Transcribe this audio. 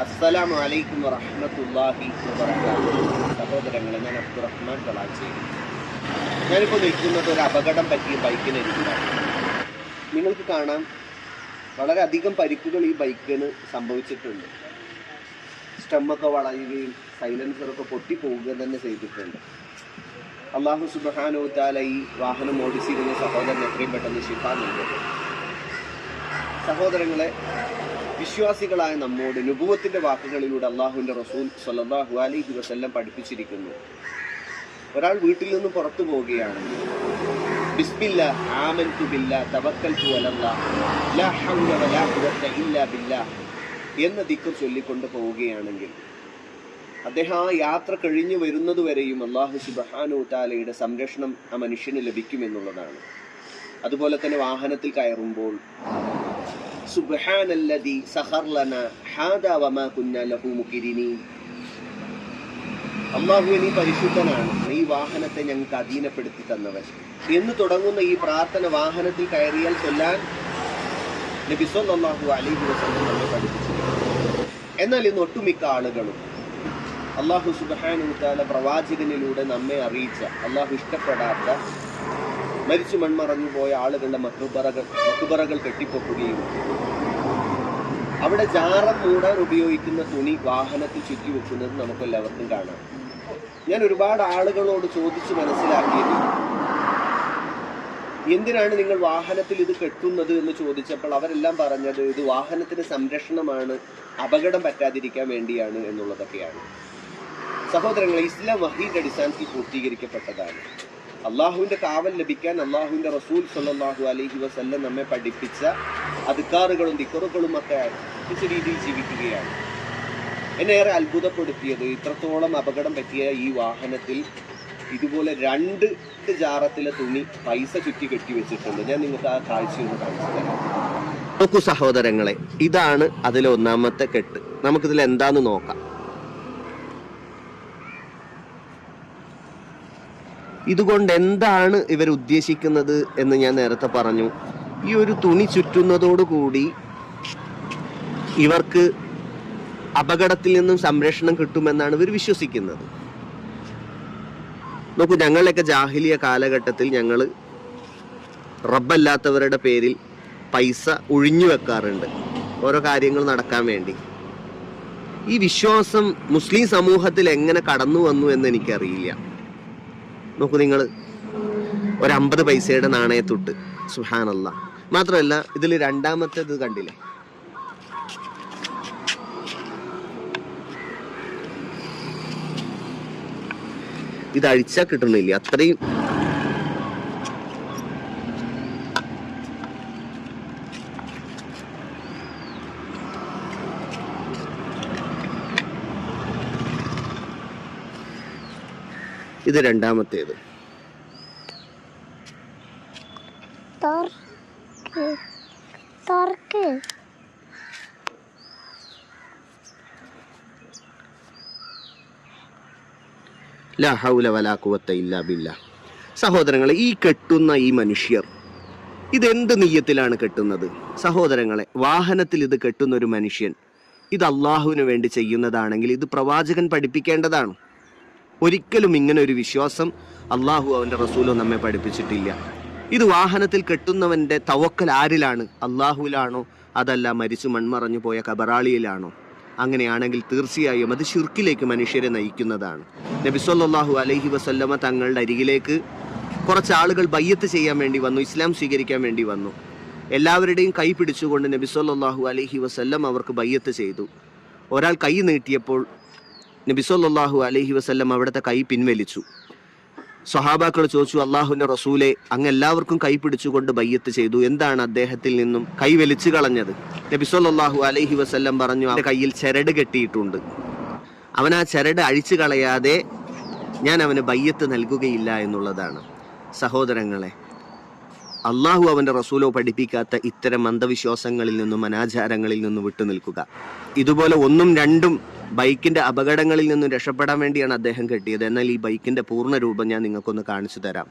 അസ്സലാമു അലൈക്കും വറഹ്മത്തുള്ളാഹി വബറകാതുഹു. സഹോദരങ്ങളെ, ഞാൻ അബ്ദുറഹ്മാൻ കളാച്ചേരി. ഞാനിപ്പോൾ നിൽക്കുന്നത് ഒരു അപകടം പറ്റിയ ബൈക്കിനരികിലാണ്. നിങ്ങൾക്ക് കാണാം, വളരെയധികം പരിക്കുകൾ ഈ ബൈക്കിന് സംഭവിച്ചിട്ടുണ്ട്. സ്റ്റമ്മൊക്കെ വളയുകയും സൈലൻസറൊക്കെ പൊട്ടിപ്പോവുക തന്നെ ചെയ്തിട്ടുണ്ട്. അള്ളാഹു സുബ്ഹാനഹു വ തആല ഈ വാഹനം ഓടിച്ചിരുന്ന സഹോദരൻ എത്രയും പെട്ടെന്ന് ശിഫ നൽകട്ടെ. സഹോദരങ്ങളെ, വിശ്വാസികളായ നമ്മോട് നുബുവത്തിന്റെ വാക്കുകളിലൂടെ അള്ളാഹുവിന്റെ റസൂൽ സ്വല്ലല്ലാഹു അലൈഹി വസല്ലം പഠിപ്പിച്ചിരിക്കുന്നു. ഒരാൾ വീട്ടിൽ നിന്ന് പുറത്തു പോവുകയാണെങ്കിൽ ബിസ്മില്ലാഹ് ആമൻതു ബില്ലാഹ് തവക്കൽതു അലല്ലാഹ് ലാ ഹൗല വലാ ഖുവത ഇല്ലാ ബില്ലാഹ് എന്ന ദിക്ർ ചൊല്ലിക്കൊണ്ട് പോവുകയാണെങ്കിൽ അദ്ദേഹം ആ യാത്ര കഴിഞ്ഞു വരുന്നതുവരെയും അള്ളാഹു സുബ്ഹാനഹു വ തആലയുടെ സംരക്ഷണം ആ മനുഷ്യന് ലഭിക്കുമെന്നുള്ളതാണ്. അതുപോലെ തന്നെ വാഹനത്തിൽ കയറുമ്പോൾ സുബ്ഹാനല്ലദീ സഖർ ലനാ ഹാദാ വമാ കുന്നാ ലഹു മുഖിരിനീൻ, അല്ലാഹുവേ നീ പരിശുദ്ധനാണ്, നീ വാഹനത്തെ ഞങ്ങൾക്ക് അധീനപ്പെടുത്തി തന്നവൻ എന്ന് തുടങ്ങുന്ന ഈ പ്രാർത്ഥന വാഹനത്തിൽ കയറിയാൽ ചൊല്ലാൻ നബി സല്ലല്ലാഹു അലൈഹി വസല്ലം നമ്മെ പഠിപ്പിച്ചിരിക്കുന്നു. എന്നാൽ ഇന്ന് ഒട്ടുമിക്ക ആളുകളും അല്ലാഹു സുബ്ഹാനഹു വ തആല പ്രവാചകനിലൂടെ നമ്മെ അറിയിച്ച, അല്ലാഹു ഇഷ്ടപ്പെടാത്ത, മരിച്ചു മൺമറഞ്ഞു പോയ ആളുകളുടെ മക്ബറകൾ കെട്ടിപ്പൊക്കുകയും അവിടെ ജാറം മൂടാൻ ഉപയോഗിക്കുന്ന തുണി വാഹനത്തിൽ ചുറ്റി വെക്കുന്നത് നമുക്കെല്ലാവർക്കും കാണാം. ഞാൻ ഒരുപാട് ആളുകളോട് ചോദിച്ച് മനസ്സിലാക്കിയത്, എന്തിനാണ് നിങ്ങൾ വാഹനത്തിൽ ഇത് കെട്ടുന്നത് എന്ന് ചോദിച്ചപ്പോൾ അവരെല്ലാം പറഞ്ഞത് ഇത് വാഹനത്തിന് സംരക്ഷണമാണ്, അപകടം പറ്റാതിരിക്കാൻ വേണ്ടിയാണ് എന്നുള്ളതൊക്കെയാണ്. സഹോദരങ്ങളെ, ഇസ്ലാം വഹീന്റെ അടിസ്ഥാനത്തിൽ പൂർത്തീകരിക്കപ്പെട്ടതാണ്. അള്ളാഹുവിന്റെ കാവൽ ലഭിക്കാൻ അള്ളാഹുവിന്റെ റസൂൽ സ്വല്ലല്ലാഹു അലൈഹി വസല്ലം നമ്മെ പഠിപ്പിച്ച അദ്കാറുകളും ദിക്റുകളും ഒക്കെ അടുത്ത രീതിയിൽ ജീവിക്കുകയാണ്. എന്നെ ഏറെ അത്ഭുതപ്പെടുത്തിയത്, ഇത്രത്തോളം അപകടം പറ്റിയ ഈ വാഹനത്തിൽ ഇതുപോലെ 2 ജാറത്തിലെ തുണി പൈസ ചുറ്റി കെട്ടി വെച്ചിട്ടുണ്ട്. ഞാൻ നിങ്ങൾക്ക് ആ കാഴ്ചയൊന്ന് കാണിച്ചു തരാം. നോക്കൂ സഹോദരങ്ങളെ, ഇതാണ് അതിലെ ഒന്നാമത്തെ കെട്ട്. നമുക്കിതിൽ എന്താന്ന് നോക്കാം. ഇതുകൊണ്ട് എന്താണ് ഇവർ ഉദ്ദേശിക്കുന്നത് എന്ന് ഞാൻ നേരത്തെ പറഞ്ഞു. ഈ ഒരു തുണി ചുറ്റുന്നതോടുകൂടി ഇവർക്ക് അപകടത്തിൽ നിന്നും സംരക്ഷണം കിട്ടുമെന്നാണ് ഇവർ വിശ്വസിക്കുന്നത്. നോക്കൂ, ഞങ്ങളുടെയൊക്കെ ജാഹിലിയ കാലഘട്ടത്തിൽ ഞങ്ങൾ റബ്ബല്ലാത്തവരുടെ പേരിൽ പൈസ ഒഴിഞ്ഞു വെക്കാറുണ്ട് ഓരോ കാര്യങ്ങൾ നടക്കാൻ വേണ്ടി. ഈ വിശ്വാസം മുസ്ലിം സമൂഹത്തിൽ എങ്ങനെ കടന്നു വന്നു എന്ന് എനിക്കറിയില്ല. നോക്കൂ, നിങ്ങൾ ഒരു 50 പൈസയുടെ നാണയത്തൊട്ട്, സുബ്ഹാനല്ലാഹ്. മാത്രമല്ല, ഇതിൽ രണ്ടാമത്തേത് കണ്ടില്ലേ, ഇത് അഴിച്ചാൽ കിട്ടണില്ല, അത്രയും ഇത് രണ്ടാമത്തേത്. ലാ ഹൗല വലാ ഖുവത ഇല്ലാ ബില്ലാഹ്. സഹോദരങ്ങളെ, ഈ കെട്ടുന്ന ഈ മനുഷ്യർ ഇതെന്ത് നിയ്യത്തിലാണ് കെട്ടുന്നത്? സഹോദരങ്ങളെ, വാഹനത്തിൽ ഇത് കെട്ടുന്ന ഒരു മനുഷ്യൻ ഇത് അള്ളാഹുവിന് വേണ്ടി ചെയ്യുന്നതാണെങ്കിൽ ഇത് പ്രവാചകൻ പഠിപ്പിക്കേണ്ടതാണ്. ഒരിക്കലും ഇങ്ങനെ ഒരു വിശ്വാസം അള്ളാഹു അവന്റെ റസൂലോ നമ്മെ പഠിപ്പിച്ചിട്ടില്ല. ഇത് വാഹനത്തിൽ കെട്ടുന്നവന്റെ തവക്കൽ ആരിലാണ്? അള്ളാഹുവിലാണോ, അതല്ല മരിച്ചു മൺമറഞ്ഞു പോയ കബറാളിയിലാണോ? അങ്ങനെയാണെങ്കിൽ തീർച്ചയായും അത് ശിർക്കിലേക്ക് മനുഷ്യരെ നയിക്കുന്നതാണ്. നബി സല്ലല്ലാഹു അലൈഹി വസല്ലമ തങ്ങളുടെ അരികിലേക്ക് കുറച്ച് ആളുകൾ ബയ്യത്ത് ചെയ്യാൻ വേണ്ടി വന്നു, ഇസ്ലാം സ്വീകരിക്കാൻ വേണ്ടി വന്നു. എല്ലാവരുടെയും കൈ പിടിച്ചുകൊണ്ട് നബി സല്ലല്ലാഹു അലൈഹി വസല്ലം അവർക്ക് ബയ്യത്ത് ചെയ്തു. ഒരാൾ കൈ നീട്ടിയപ്പോൾ നബി സല്ലല്ലാഹു അലൈഹി വസല്ലം അവിടുത്തെ കൈ പിൻവലിച്ചു. സ്വഹാബാക്കൾ ചോദിച്ചു, അള്ളാഹുവിന്റെ റസൂലെ, അങ്ങ് എല്ലാവർക്കും കൈ പിടിച്ചുകൊണ്ട് ബയ്യത്ത് ചെയ്തു, എന്താണ് അദ്ദേഹത്തിൽ നിന്നും കൈ വലിച്ചു കളഞ്ഞത്? നബി സല്ലല്ലാഹു അലൈഹി വസല്ലം പറഞ്ഞു, അവന്റെ കയ്യിൽ ചരട് കെട്ടിയിട്ടുണ്ട്, അവൻ ആ ചരട് അഴിച്ചു കളയാതെ ഞാൻ അവന് ബയ്യത്ത് നൽകുകയില്ല എന്നുള്ളതാണ്. സഹോദരങ്ങളെ, അള്ളാഹു അവന്റെ റസൂലോ പഠിപ്പിക്കാത്ത ഇത്തരം അന്ധവിശ്വാസങ്ങളിൽ നിന്നും അനാചാരങ്ങളിൽ നിന്നും വിട്ടുനിൽക്കുക. ഇതുപോലെ 1ഉം 2ഉം ബൈക്കിന്റെ അപകടങ്ങളിൽ നിന്നും രക്ഷപ്പെടാൻ വേണ്ടിയാണ് അദ്ദേഹം കെട്ടിയത്. എന്നാൽ ഈ ബൈക്കിന്റെ പൂർണ്ണ രൂപം ഞാൻ നിങ്ങൾക്കൊന്ന് കാണിച്ചു തരാം.